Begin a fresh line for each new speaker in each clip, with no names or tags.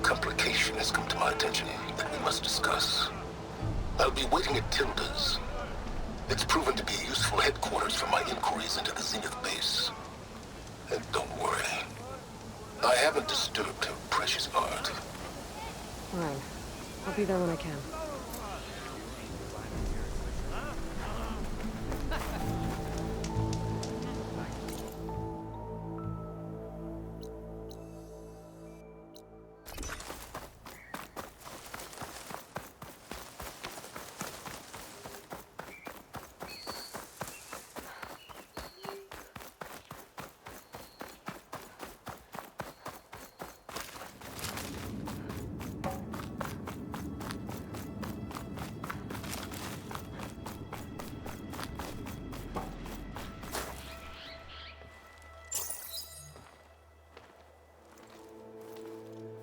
complication has come to my attention that we must discuss. I'll be waiting at Tilda's. It's proven to be a useful headquarters for my inquiries into the Zenith base. And don't worry, I haven't disturbed her precious art.
Fine. I'll be there when I can.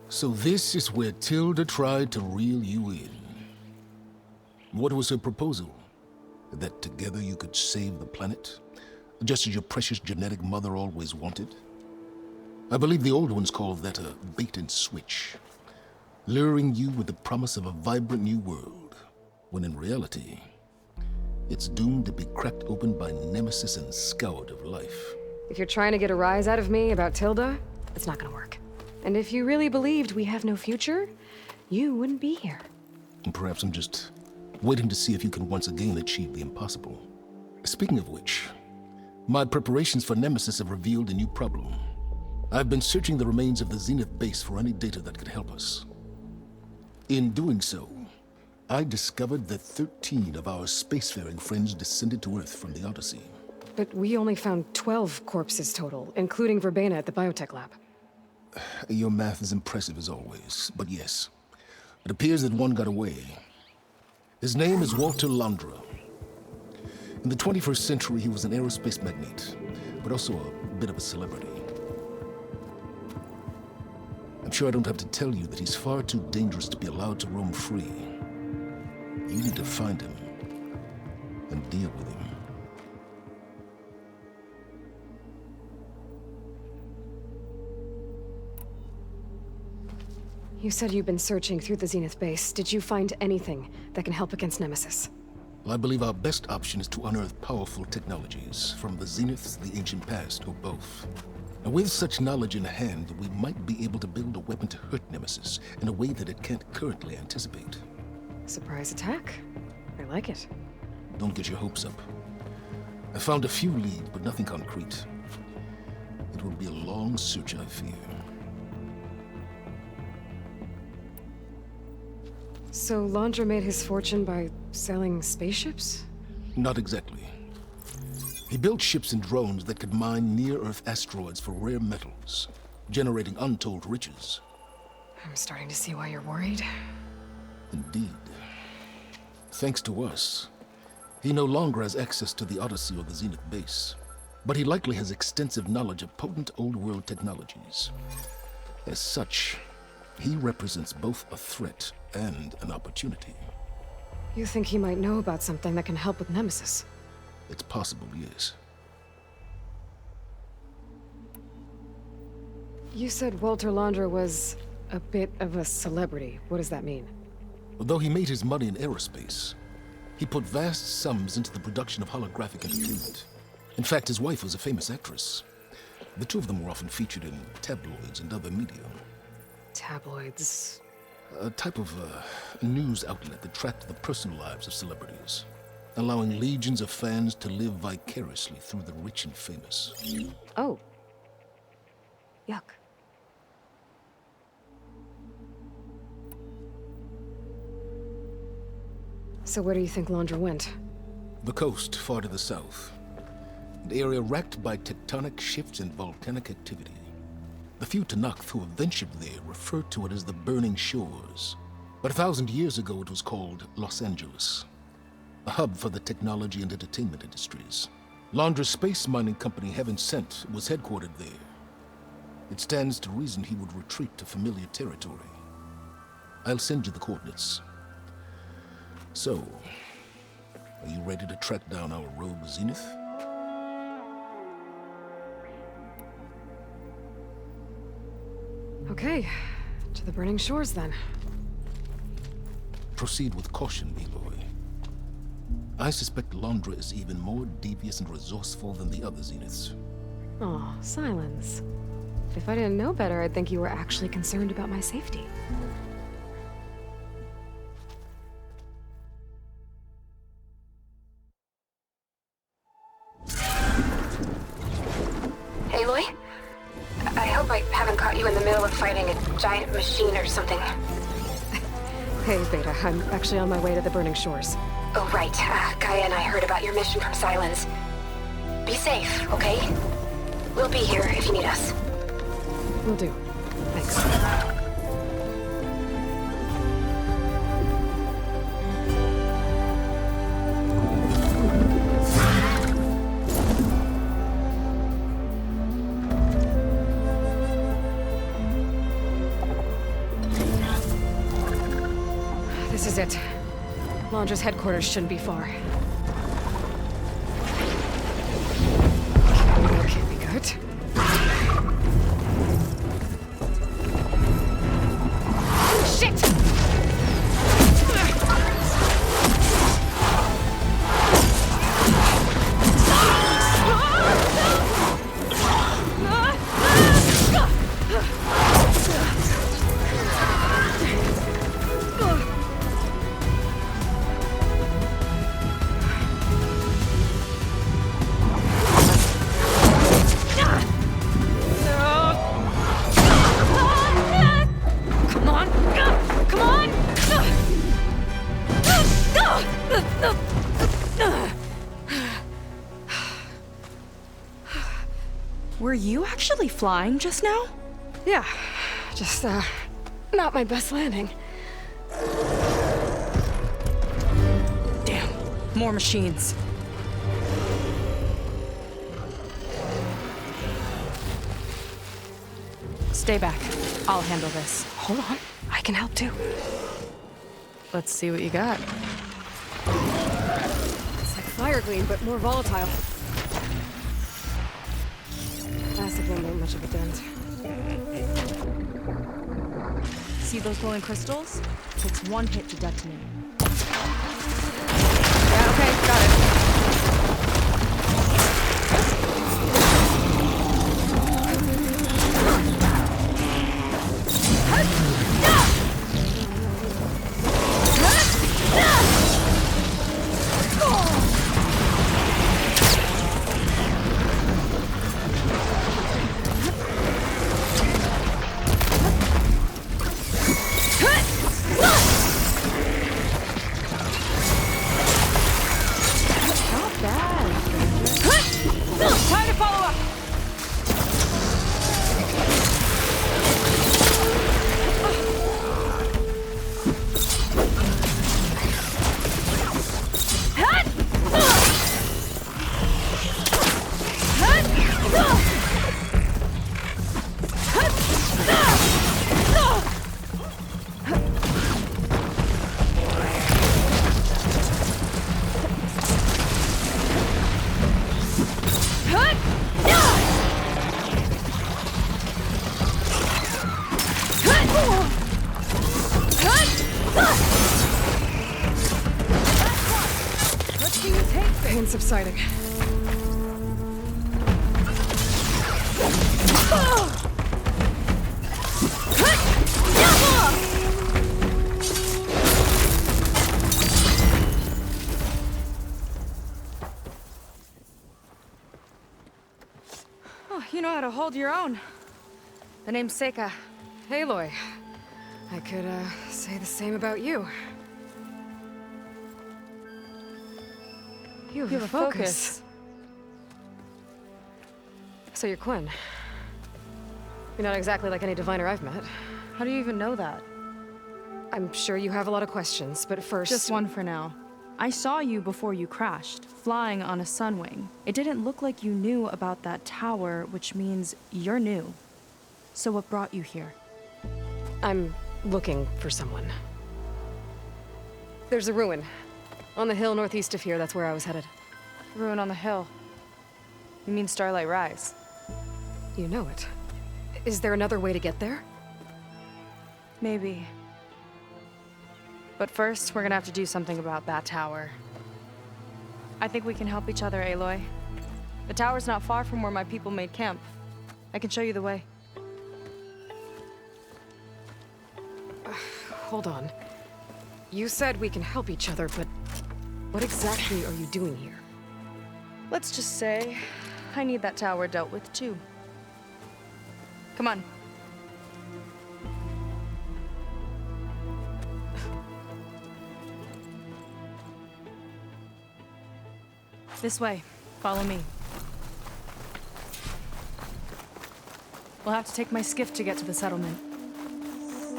So this is where Tilda tried to reel you in. What was her proposal? That together you could save the planet? Just as your precious genetic mother always wanted? I believe the old ones called that a bait and switch. Luring you with the promise of a vibrant new world, when in reality, it's doomed to be cracked open by nemesis and scoured of life.
If you're trying to get a rise out of me about Tilda, it's not gonna work. And if you really believed we have no future, you wouldn't be here.
And perhaps I'm just waiting to see if you can once again achieve the impossible. Speaking of which, my preparations for Nemesis have revealed a new problem. I've been searching the remains of the Zenith base for any data that could help us. In doing so, I discovered that 13 of our spacefaring friends descended to Earth from the Odyssey.
But we only found 12 corpses total, including Verbena at the biotech lab.
Your math is impressive as always, but yes, it appears that one got away. His name is Walter Londra. In the 21st century, he was an aerospace magnate, but also a bit of a celebrity. I'm sure I don't have to tell you that he's far too dangerous to be allowed to roam free. You need to find him and deal with him.
You said you've been searching through the Zenith base. Did you find anything that can help against Nemesis?
Well, I believe our best option is to unearth powerful technologies from the Zeniths, the ancient past, or both. And with such knowledge in hand, we might be able to build a weapon to hurt Nemesis in a way that it can't currently anticipate.
Surprise attack? I like it.
Don't get your hopes up. I found a few leads, but nothing concrete. It will be a long search, I fear.
So Londra made his fortune by selling spaceships?
Not exactly. He built ships and drones that could mine near-Earth asteroids for rare metals, generating untold riches.
I'm starting to see why you're worried.
Indeed. Thanks to us, he no longer has access to the Odyssey or the Zenith base, but he likely has extensive knowledge of potent old-world technologies. As such, he represents both a threat and an opportunity.
You think he might know about something that can help with Nemesis?
It's possible, yes.
You said Walter Londra was a bit of a celebrity. What does that mean?
Although he made his money in aerospace, he put vast sums into the production of holographic entertainment. In fact, his wife was a famous actress. The two of them were often featured in tabloids and other media.
Tabloids?
A type of news outlet that tracked the personal lives of celebrities, allowing legions of fans to live vicariously through the rich and famous.
Oh. Yuck. So where do you think Londra went?
The coast, far to the south. An area racked by tectonic shifts and volcanic activity. The few Tanakh who have ventured there refer to it as the Burning Shores. But 1,000 years ago it was called Los Angeles, a hub for the technology and entertainment industries. Londra's space mining company Heaven Sent was headquartered there. It stands to reason he would retreat to familiar territory. I'll send you the coordinates. So, are you ready to track down our rogue Zenith?
Okay. To the burning shores, then.
Proceed with caution, Aloy. I suspect Londra is even more devious and resourceful than the other Zeniths.
Oh, Silence. If I didn't know better, I'd think you were actually concerned about my safety.
Aloy? I hope I haven't caught you in the middle of fighting a giant machine or something.
Hey, Beta, I'm actually on my way to the burning shores.
Oh, right. Gaia and I heard about your mission from Silence. Be safe, okay? We'll be here if you need us.
Will do. Thanks. This is it. Londra's headquarters shouldn't be far. That can't be good. Shit!
Were you actually flying just now?
Yeah, just, not my best landing.
Damn, more machines. Stay back. I'll handle this.
Hold on, I can help too.
Let's see what you got.
It's like fire gleam, but more volatile. Plastic won't make much of a dent.
See those glowing crystals? Takes one hit to detonate.
Yeah, okay, got it. Pain subsiding.
Oh, you know how to hold your own. The name's Seika.
Aloy, I could, say the same about you. You have a focus. So you're Quinn. You're not exactly like any diviner I've met.
How do you even know that?
I'm sure you have a lot of questions, but first...
Just one for now. I saw you before you crashed, flying on a sunwing. It didn't look like you knew about that tower, which means you're new. So what brought you here?
I'm looking for someone. There's a ruin. On the hill northeast of here, that's where I was headed.
Ruin on the hill. You mean Starlight Rise?
You know it. Is there another way to get there?
Maybe. But first, we're gonna have to do something about that tower. I think we can help each other, Aloy. The tower's not far from where my people made camp. I can show you the way.
Hold on. You said we can help each other, but what exactly are you doing here?
Let's just say I need that tower dealt with too. Come on. This way. Follow me. We'll have to take my skiff to get to the settlement.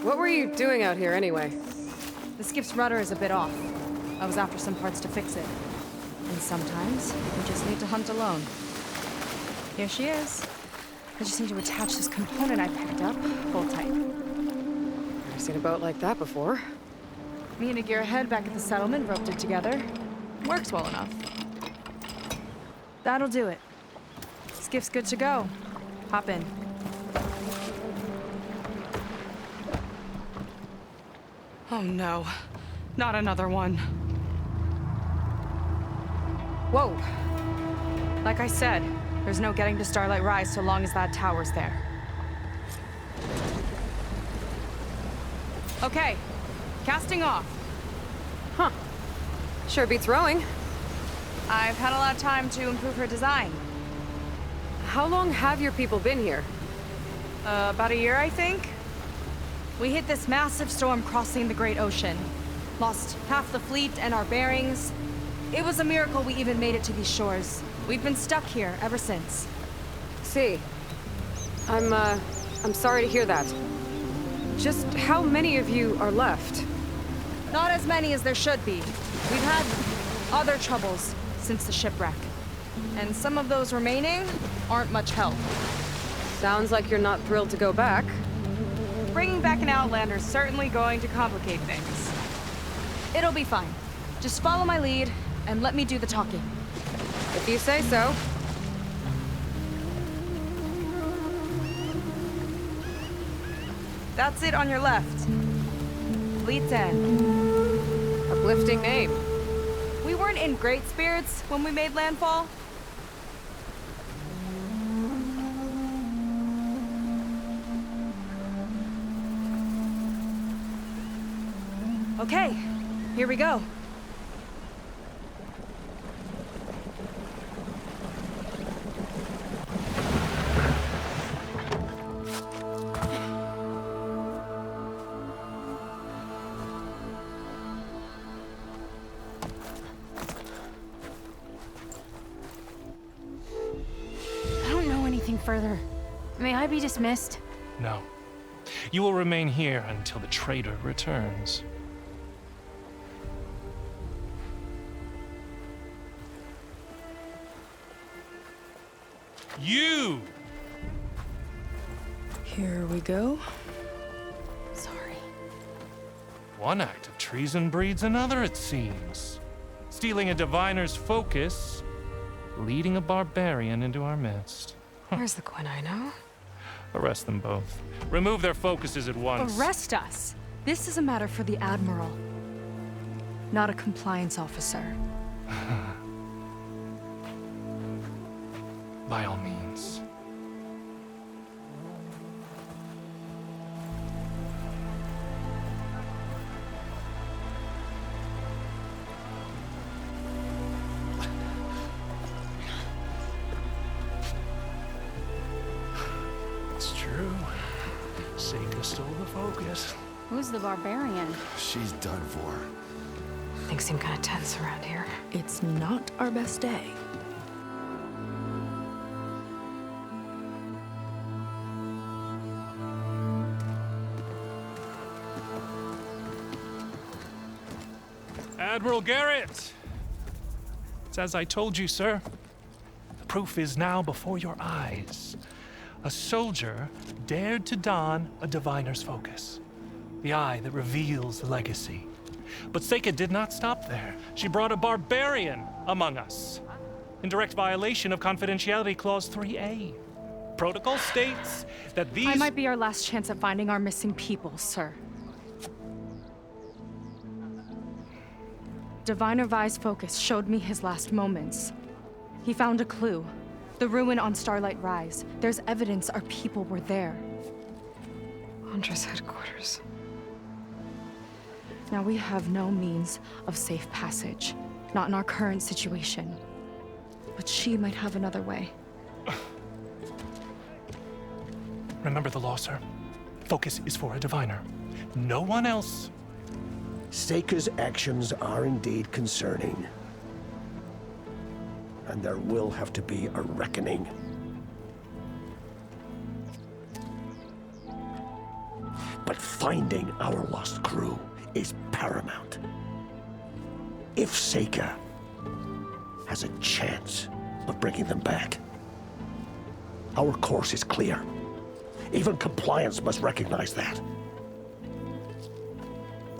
What were you doing out here anyway?
The skiff's rudder is a bit off. I was after some parts to fix it. And sometimes, you just need to hunt alone. Here she is. I just need to attach this component I picked up. Hold tight.
I've seen a boat like that before.
Me and a gearhead back at the settlement roped it together. Works well enough. That'll do it. Skiff's good to go. Hop in. Oh no, not another one. Whoa. Like I said, there's no getting to Starlight Rise so long as that tower's there. Okay, casting off.
Huh. Sure beats rowing.
I've had a lot of time to improve her design.
How long have your people been here?
About a year, I think. We hit this massive storm crossing the Great Ocean. Lost half the fleet and our bearings. It was a miracle we even made it to these shores. We've been stuck here ever since.
See. I'm sorry to hear that. Just how many of you are left?
Not as many as there should be. We've had other troubles since the shipwreck. And some of those remaining aren't much help.
Sounds like you're not thrilled to go back.
Bringing back an Outlander's certainly going to complicate things. It'll be fine. Just follow my lead and let me do the talking.
If you say so.
That's it on your left. Fleet's End.
Uplifting name.
We weren't in great spirits when we made landfall. Okay, here we go.
I don't know anything further. May I be dismissed?
No. You will remain here until the traitor returns. You!
Here we go.
Sorry.
One act of treason breeds another, it seems. Stealing a diviner's focus, leading a barbarian into our midst.
Where's the Quinn I know?
Arrest them both. Remove their focuses at once.
Arrest us! This is a matter for the Admiral, not a compliance officer.
By all means. It's true. Seika stole the focus.
Who's the barbarian?
She's done for.
Things seem kind of tense around here.
It's not our best day.
Admiral Garrett! It's as I told you, sir. The proof is now before your eyes. A soldier dared to don a diviner's focus, the eye that reveals the legacy. But Seika did not stop there. She brought a barbarian among us, in direct violation of Confidentiality Clause 3A. Protocol states that these...
I might be our last chance at finding our missing people, sir. Diviner Vi's focus showed me his last moments. He found a clue. The ruin on Starlight Rise. There's evidence our people were there.
Huntress headquarters.
Now we have no means of safe passage. Not in our current situation. But she might have another way.
Remember the law, sir. Focus is for a diviner. No one else.
Seika's actions are indeed concerning. And there will have to be a reckoning. But finding our lost crew is paramount. If Seika has a chance of bringing them back, our course is clear. Even compliance must recognize that.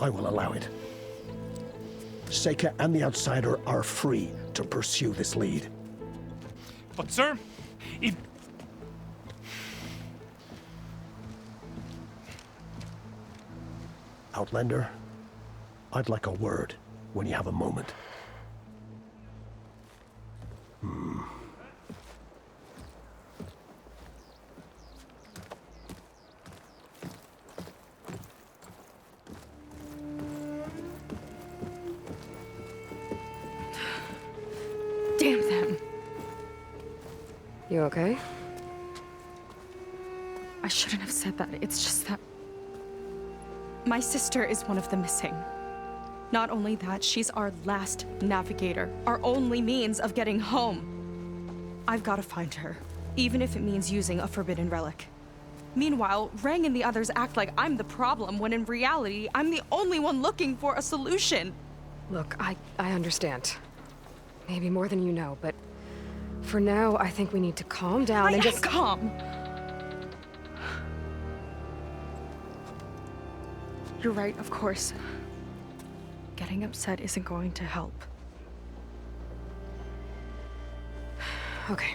I will allow it. Seika and the Outsider are free to pursue this lead.
But, sir, if...
Outlander, I'd like a word when you have a moment.
Damn them.
You okay?
I shouldn't have said that. It's just that... my sister is one of the missing. Not only that, she's our last navigator. Our only means of getting home. I've got to find her. Even if it means using a forbidden relic. Meanwhile, Rang and the others act like I'm the problem, when in reality, I'm the only one looking for a solution.
Look, I understand. Maybe more than you know, but for now, I think we need to calm down and just...
calm. You're right, of course. Getting upset isn't going to help.
Okay.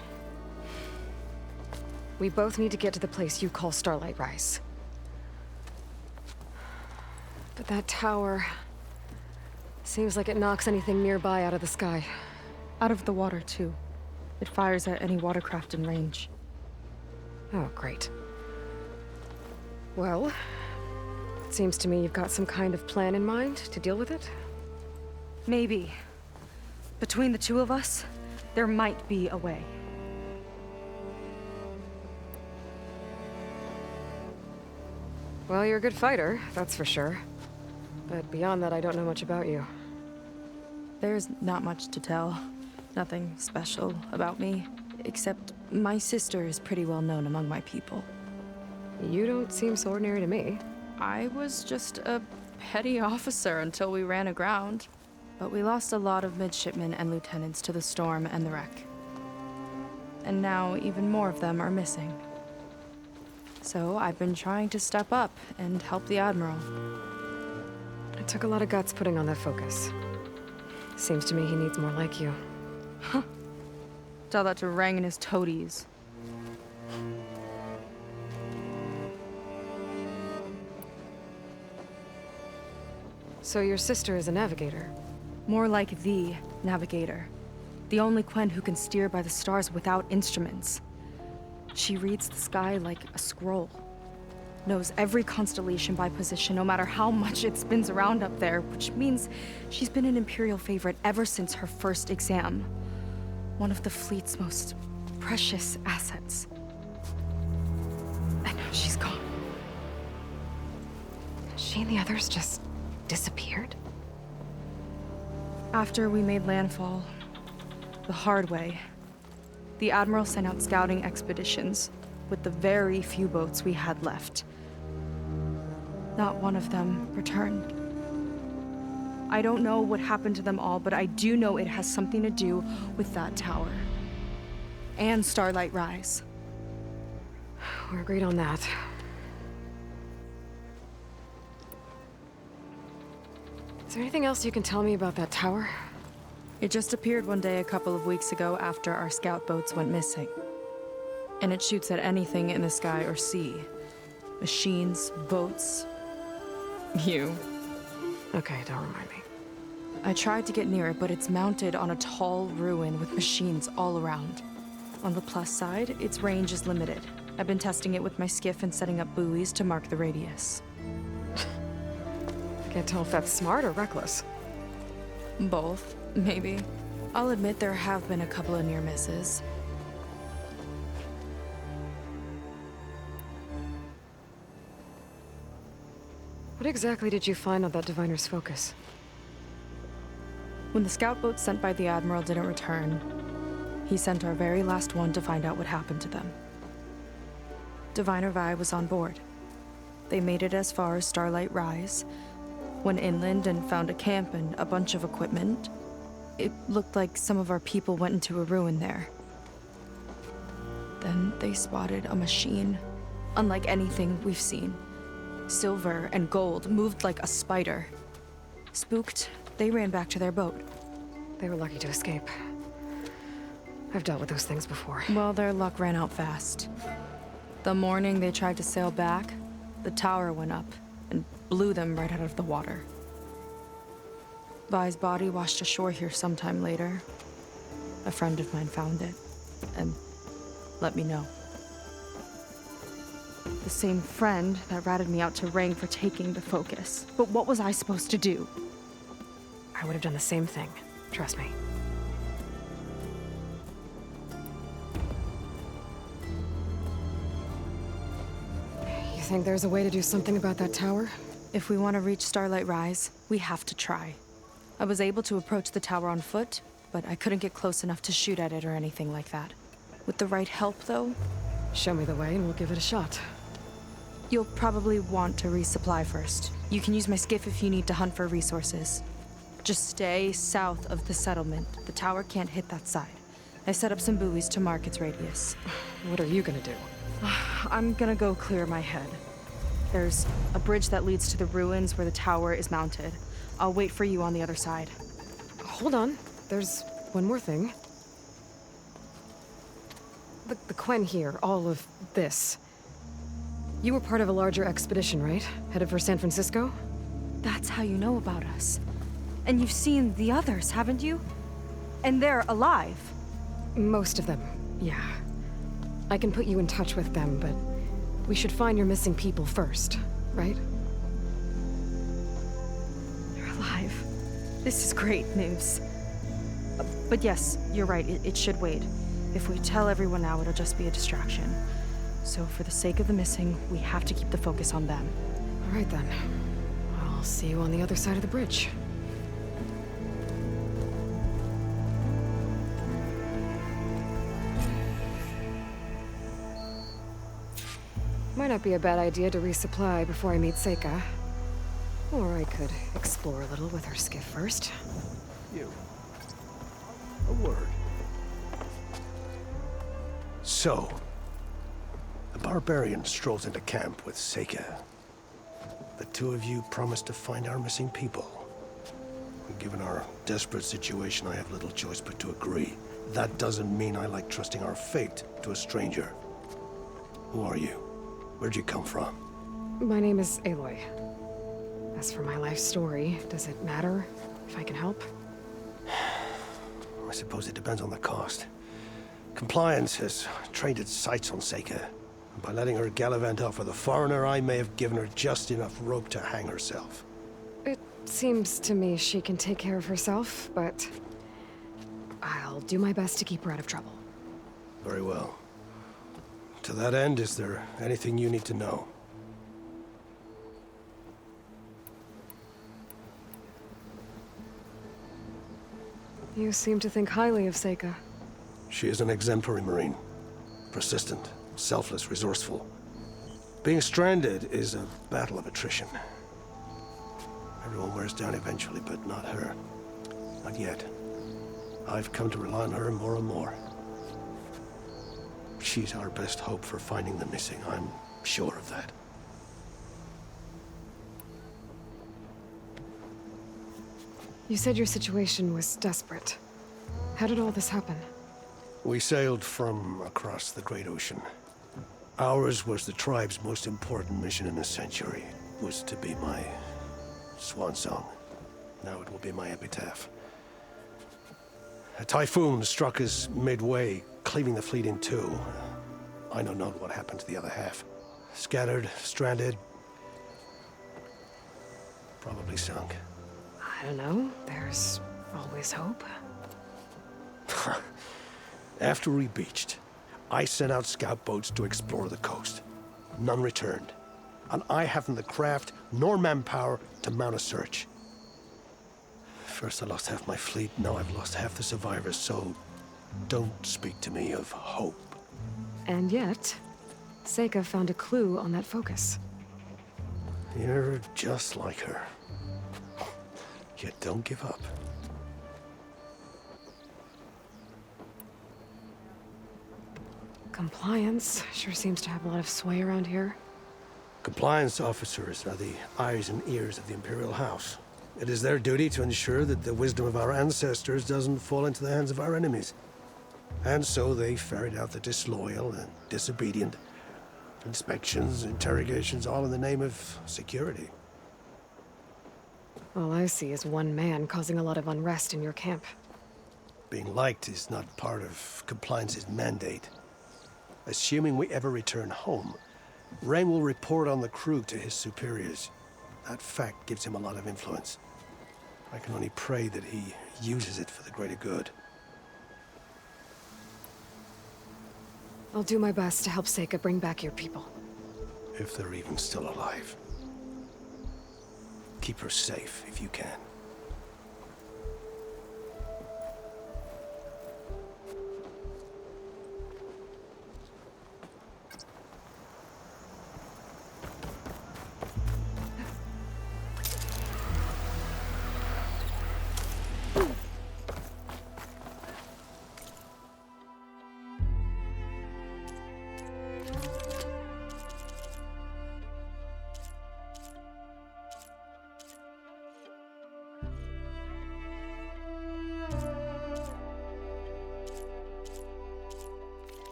We both need to get to the place you call Starlight Rise. But that tower... seems like it knocks anything nearby out of the sky.
Out of the water, too. It fires at any watercraft in range.
Oh, great. Well, it seems to me you've got some kind of plan in mind to deal with it.
Maybe. Between the two of us, there might be a way.
Well, you're a good fighter, that's for sure. But beyond that, I don't know much about you.
There's not much to tell. Nothing special about me, except my sister is pretty well known among my people.
You don't seem so ordinary to me.
I was just a petty officer until we ran aground. But we lost a lot of midshipmen and lieutenants to the storm and the wreck. And now even more of them are missing. So I've been trying to step up and help the Admiral.
It took a lot of guts putting on that focus. Seems to me he needs more like you.
Huh. Tell that to Rang and his toadies.
So your sister is a navigator?
More like the navigator. The only Quen who can steer by the stars without instruments. She reads the sky like a scroll. Knows every constellation by position, no matter how much it spins around up there, which means she's been an Imperial favorite ever since her first exam. One of the fleet's most precious assets. And now she's gone.
She and the others just disappeared?
After we made landfall, the hard way, the Admiral sent out scouting expeditions with the very few boats we had left. Not one of them returned. I don't know what happened to them all, but I do know it has something to do with that tower. And Starlight Rise.
We're agreed on that. Is there anything else you can tell me about that tower?
It just appeared one day a couple of weeks ago after our scout boats went missing. And it shoots at anything in the sky or sea. Machines, boats, you.
Okay, don't remind me.
I tried to get near it, but it's mounted on a tall ruin with machines all around. On the plus side, its range is limited. I've been testing it with my skiff and setting up buoys to mark the radius.
Can't tell if that's smart or reckless.
Both, maybe. I'll admit there have been a couple of near misses.
What exactly did you find on that diviner's focus?
When the scout boat sent by the Admiral didn't return, he sent our very last one to find out what happened to them. Diviner Vi was on board. They made it as far as Starlight Rise, went inland and found a camp and a bunch of equipment. It looked like some of our people went into a ruin there. Then they spotted a machine, unlike anything we've seen. Silver and gold, moved like a spider. Spooked, they ran back to their boat.
They were lucky to escape. I've dealt with those things before.
Well, their luck ran out fast. The morning they tried to sail back, the tower went up and blew them right out of the water. Vi's body washed ashore here sometime later. A friend of mine found it and let me know. The same friend that ratted me out to Rang for taking the focus. But what was I supposed to do?
I would have done the same thing. Trust me. You think there's a way to do something about that tower?
If we want to reach Starlight Rise, we have to try. I was able to approach the tower on foot, but I couldn't get close enough to shoot at it or anything like that. With the right help, though,
Show me the way and we'll give it a shot.
you'll probably want to resupply first. You can use my skiff if you need to hunt for resources. Just stay south of the settlement. The tower can't hit that side. I set up some buoys to mark its radius.
What are you gonna do?
I'm gonna go clear my head. There's a bridge that leads to the ruins where the tower is mounted. I'll wait for you on the other side.
Hold on. There's one more thing. The Quen here, all of this. You were part of a larger expedition, right? Headed for San Francisco?
That's how you know about us. And you've seen the others, haven't you? And they're alive.
Most of them, yeah. I can put you in touch with them, but we should find your missing people first, right?
They're alive. This is great news. But yes, you're right, it should wait. If we tell everyone now, it'll just be a distraction. So for the sake of the missing, we have to keep the focus on them.
All right then. I'll see you on the other side of the bridge. Might not be a bad idea to resupply before I meet Seika. Or I could explore a little with her skiff first.
You. A word. So, the barbarian strolls into camp with Seika. The two of you promised to find our missing people. Given our desperate situation, I have little choice but to agree. That doesn't mean I like trusting our fate to a stranger. Who are you? Where'd you come from?
My name is Aloy. As for my life story, does it matter if I can help?
I suppose it depends on the cost. Compliance has trained its sights on Seika. And by letting her gallivant off with a foreigner, I may have given her just enough rope to hang herself.
It seems to me she can take care of herself, but I'll do my best to keep her out of trouble.
Very well. To that end, is there anything you need to know?
You seem to think highly of Seika.
She is an exemplary Marine. Persistent, selfless, resourceful. Being stranded is a battle of attrition. Everyone wears down eventually, but not her. Not yet. I've come to rely on her more and more. She's our best hope for finding the missing, I'm sure of that.
You said your situation was desperate. How did all this happen?
We sailed from across the Great Ocean. Ours was the tribe's most important mission in a century. It was to be my swan song. Now it will be my epitaph. A typhoon struck us midway, cleaving the fleet in two. I know not what happened to the other half. Scattered, stranded, probably sunk.
I don't know. There's always hope.
After we beached, I sent out scout boats to explore the coast. None returned. And I haven't the craft nor manpower to mount a search. First I lost half my fleet, now I've lost half the survivors, so don't speak to me of hope.
And yet, Seika found a clue on that focus.
You're just like her. Yet don't give up.
Compliance sure seems to have a lot of sway around here.
Compliance officers are the eyes and ears of the Imperial House. It is their duty to ensure that the wisdom of our ancestors doesn't fall into the hands of our enemies. And so they ferret out the disloyal and disobedient. Inspections, interrogations, all in the name of security.
All I see is one man causing a lot of unrest in your camp.
Being liked is not part of compliance's mandate. Assuming we ever return home, Rain will report on the crew to his superiors. That fact gives him a lot of influence. I can only pray that he uses it for the greater good.
I'll do my best to help Seika bring back your people.
If they're even still alive. Keep her safe if you can.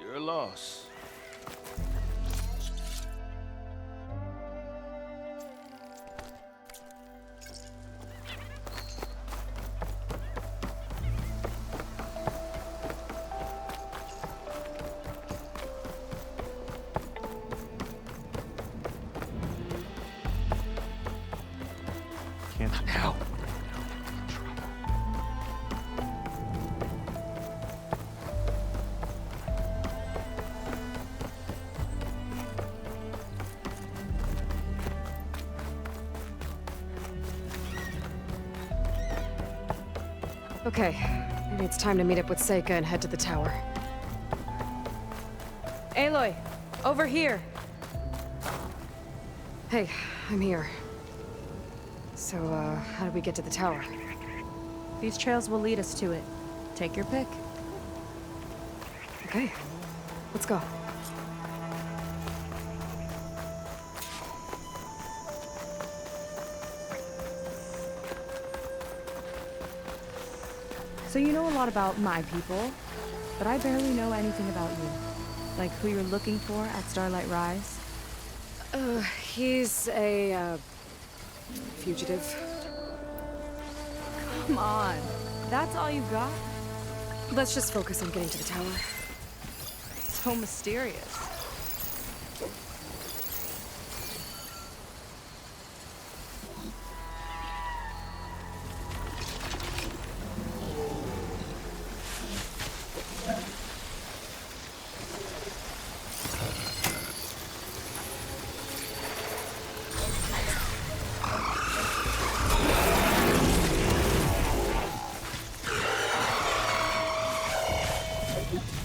Your loss. Can't now.
Okay, maybe it's time to meet up with Seika and head to the tower.
Aloy, over here.
Hey, I'm here. So, how do we get to the tower?
These trails will lead us to it. Take your pick.
Okay, let's go.
So you know a lot about my people, but I barely know anything about you. Like who you're looking for at Starlight Rise?
He's a, fugitive.
Come on, that's all you got?
Let's just focus on getting to the tower.
So mysterious.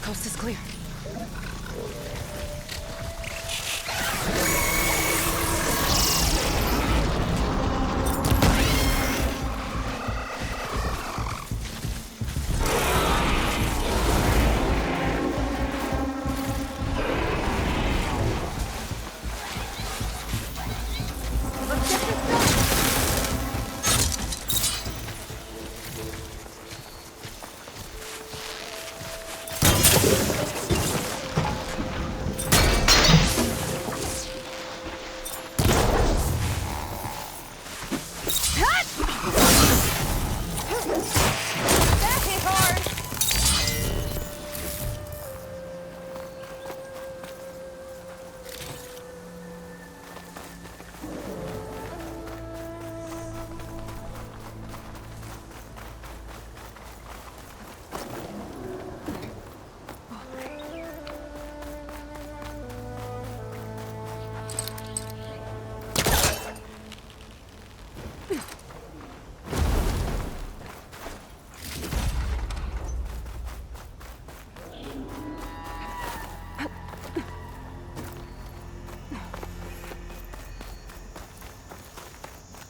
Coast is clear.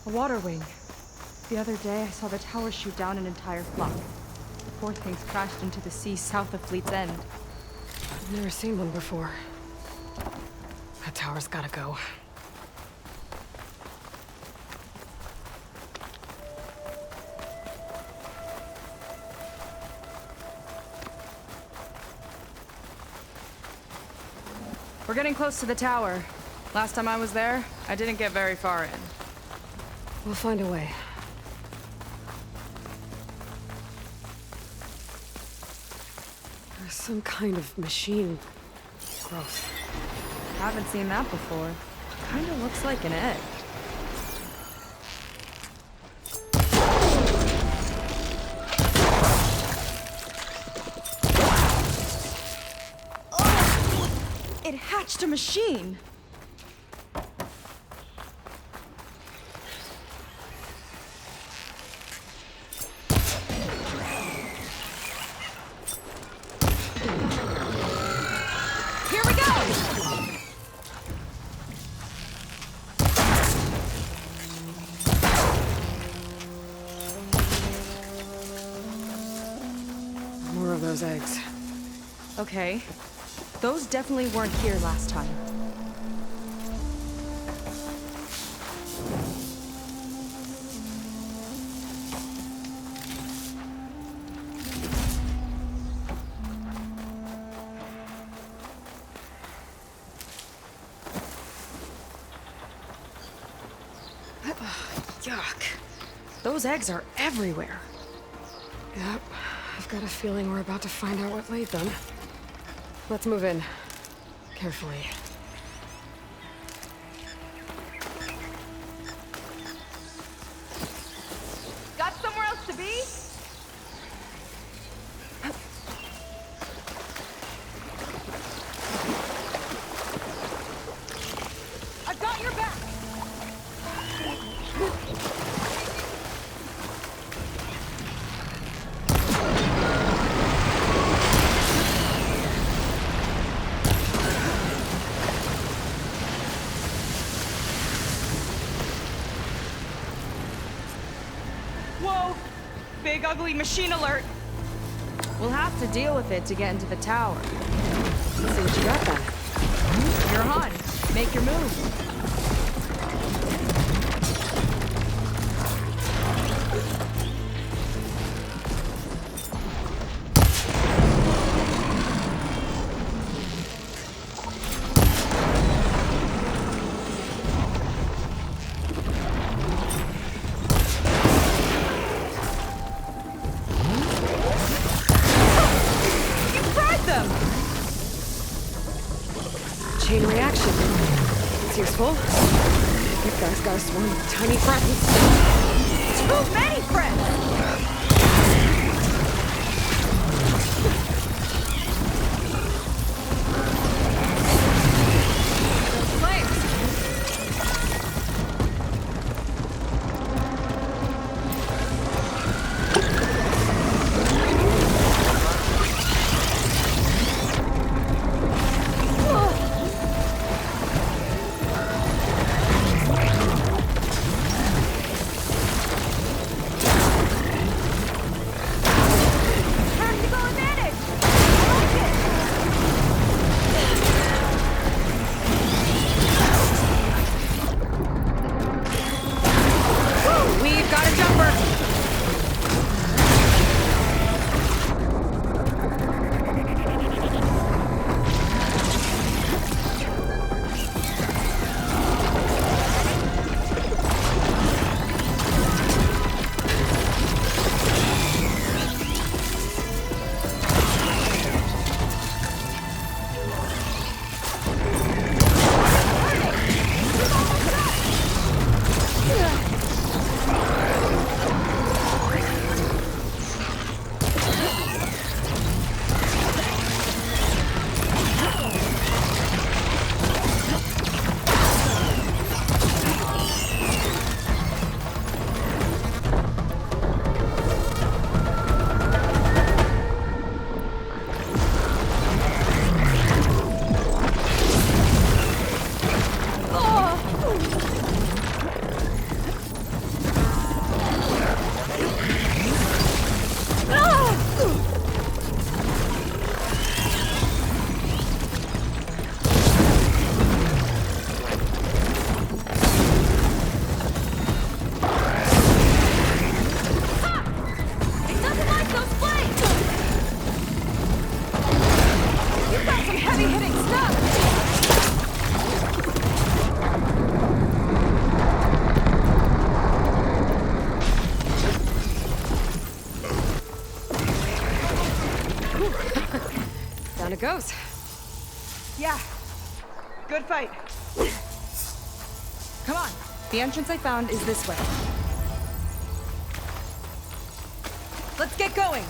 A water wing. The other day, I saw the tower shoot down an entire flock. The poor things crashed into the sea south of Fleet's End.
I've never seen one before. That tower's gotta go.
We're getting close to the tower. Last time I was there, I didn't get very far in.
We'll find a way. There's some kind of machine growth.
Haven't seen that before. Kinda looks like an egg. It hatched a machine! Here we go!
More of those eggs.
Okay. Those definitely weren't here last time.
Yuck.
Those eggs are everywhere.
Yep. I've got a feeling we're about to find out what laid them. Let's move in. Carefully.
Got somewhere else to be? I've got your back! Whoa! Big ugly machine alert! We'll have to deal with it to get into the tower.
Let's see what you got then.
You're on. Make your move. You fried them!
Chain reaction. It's useful. You guys got a swarm of tiny friends.
Too many friends! Those flames!
it goes.
Yeah. Good fight. Come on. The entrance I found is this way. Let's get going.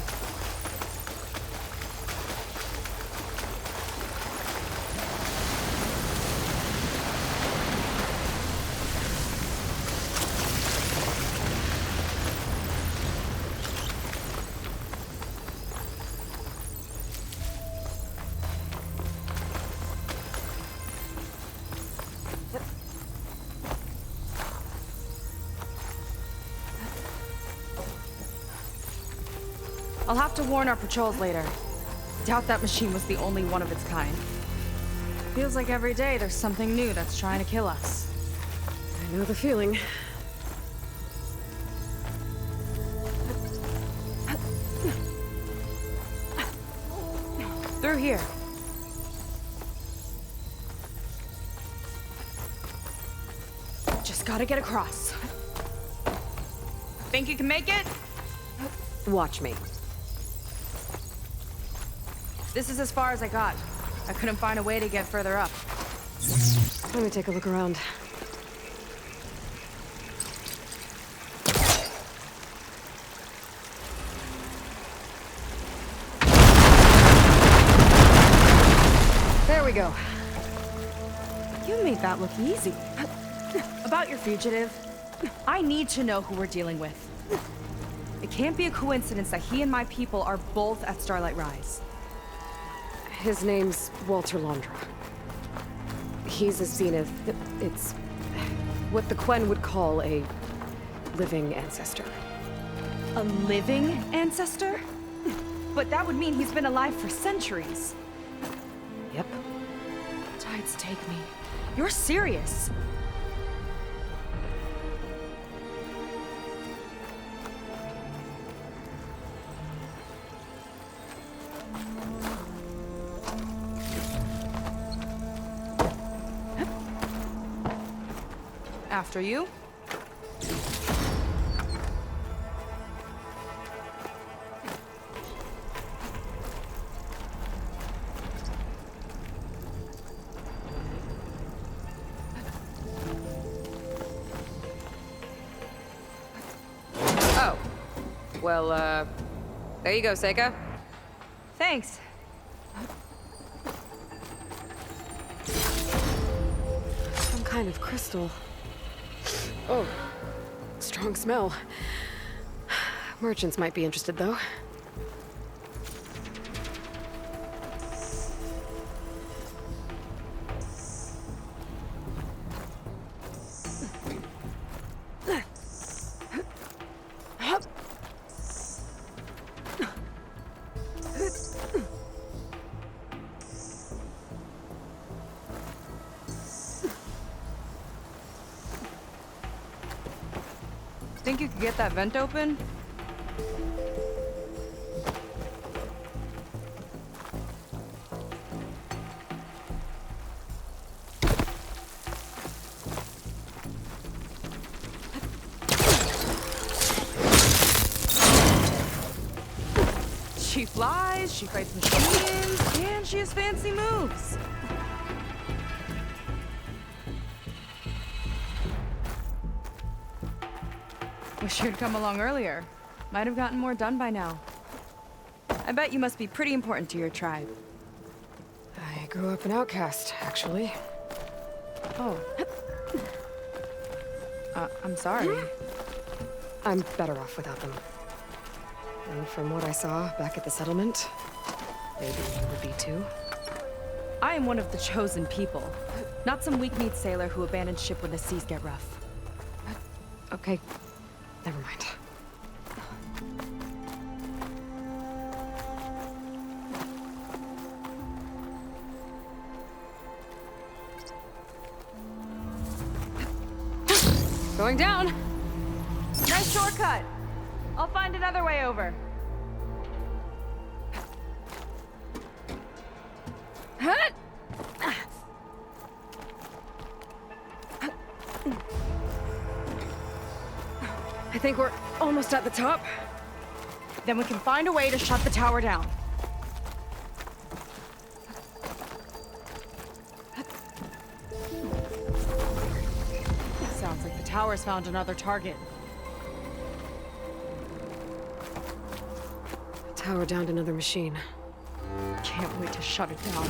I'll have to warn our patrols later. Doubt that machine was the only one of its kind. Feels like every day there's something new that's trying to kill us.
I know the feeling.
Through here. Just gotta get across. Think you can make it?
Watch me.
This is as far as I got. I couldn't find a way to get further up.
Let me take a look around. There we go.
You made that look easy. About your fugitive, I need to know who we're dealing with. It can't be a coincidence that he and my people are both at Starlight Rise.
His name's Walter Londra. He's a Zenith. It's what the Quen would call a living ancestor.
A living ancestor? But that would mean he's been alive for centuries.
Yep.
Tides take me. You're serious. After you.
Oh. Well, there you go, Seika.
Thanks.
Some kind of crystal. Oh, strong smell. Merchants might be interested, though.
Think you could get that vent open? She flies, she fights machines, and she has fancy moves. Wish you'd come along earlier. Might have gotten more done by now. I bet you must be pretty important to your tribe.
I grew up an outcast, actually.
Oh. I'm sorry.
I'm better off without them. And from what I saw back at the settlement, maybe you would be too.
I am one of the chosen people. Not some weak-kneed sailor who abandons ship when the seas get rough.
Okay, never mind. Going down!
Nice shortcut! I'll find another way over.
I think we're almost at the top.
Then we can find a way to shut the tower down. tower's found another target.
Tower downed another machine.
Can't wait to shut it down.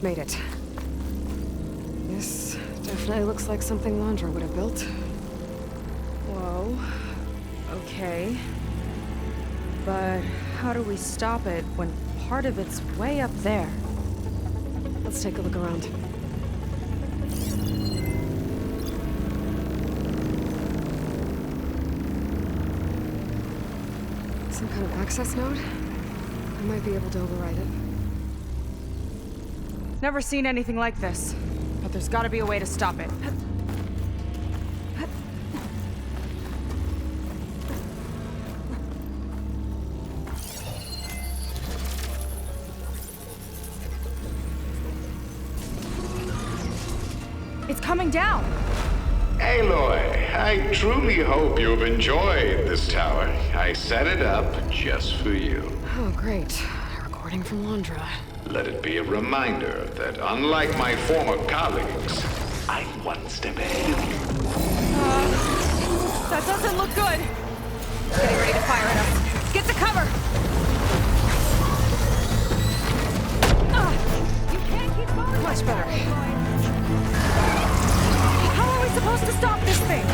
Made it. This definitely looks like something Landra would have built.
Whoa. Okay. But how do we stop it when part of it's way up there?
Let's take a look around. Some kind of access node? I might be able to override it.
Never seen anything like this, but there's gotta be a way to stop it. It's coming down!
Aloy, I truly hope you've enjoyed this tower. I set it up just for you.
Oh, great. A recording from Landra.
Let it be a reminder that unlike my former colleagues, I'm one step ahead of you.
That doesn't look good! Getting ready to fire at us. Get to cover! You can't keep going!
Much better.
How are we supposed to stop this thing?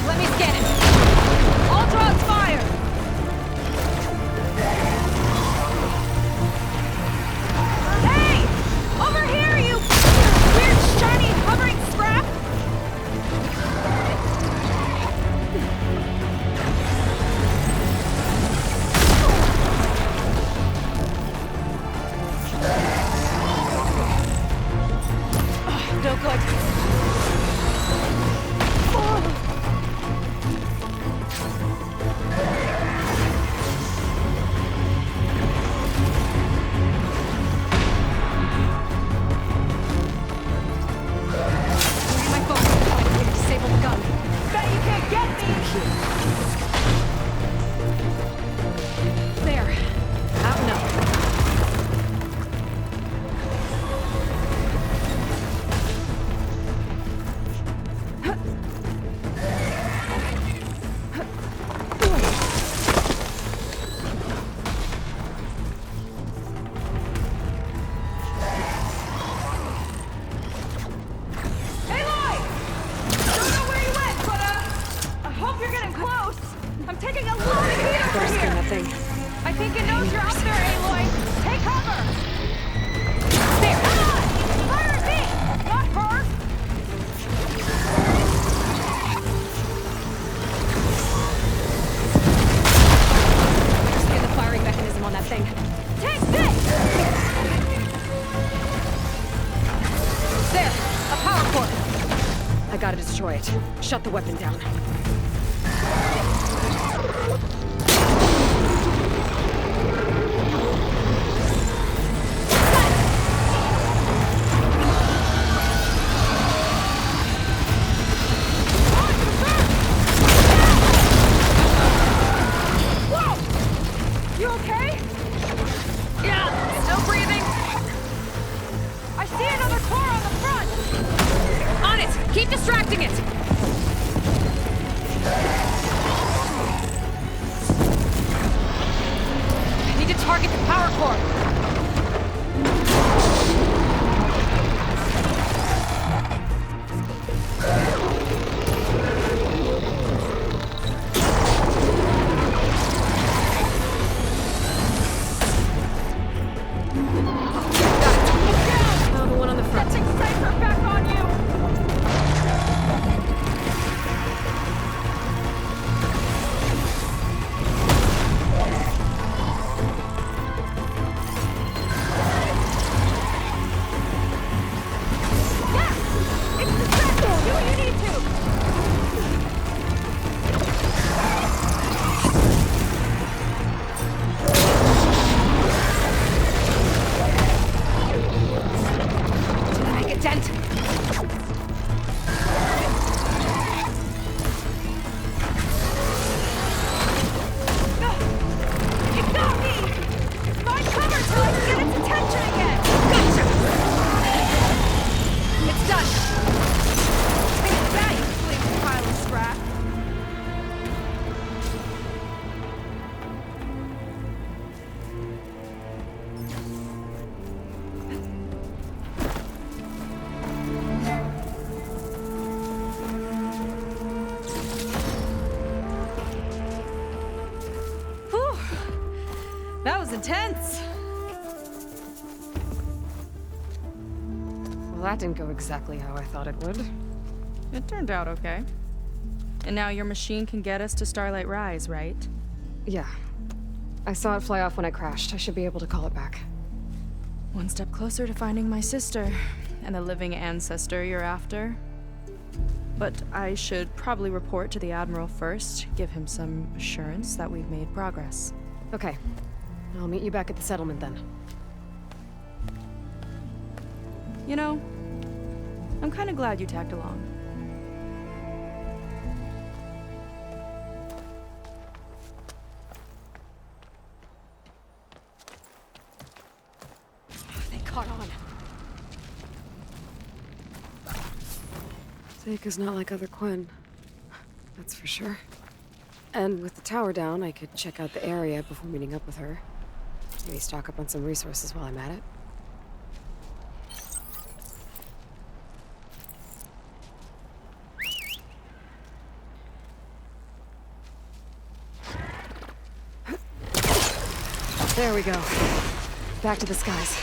Let me scan it. All drones fire! Hey! Over here, you weird, shiny, hovering scrap! No good.
Gotta destroy it. Shut the weapon down.
Whoa! You okay? Yeah, still breathing. I see another core on the front! On it! Keep distracting it! I need to target the power core. intense.
Well, that didn't go exactly how I thought it would.
It turned out okay. And now your machine can get us to Starlight Rise, right?
Yeah. I saw it fly off when I crashed. I should be able to call it back.
One step closer to finding my sister and the living ancestor you're after. But I should probably report to the Admiral first, give him some assurance that we've made progress.
Okay. I'll meet you back at the settlement then.
You know, I'm kind of glad you tagged along.
They caught on. Seika's not like other Quen. That's for sure. And with the tower down, I could check out the area before meeting up with her. Maybe stock up on some resources while I'm at it. There we go. Back to the skies.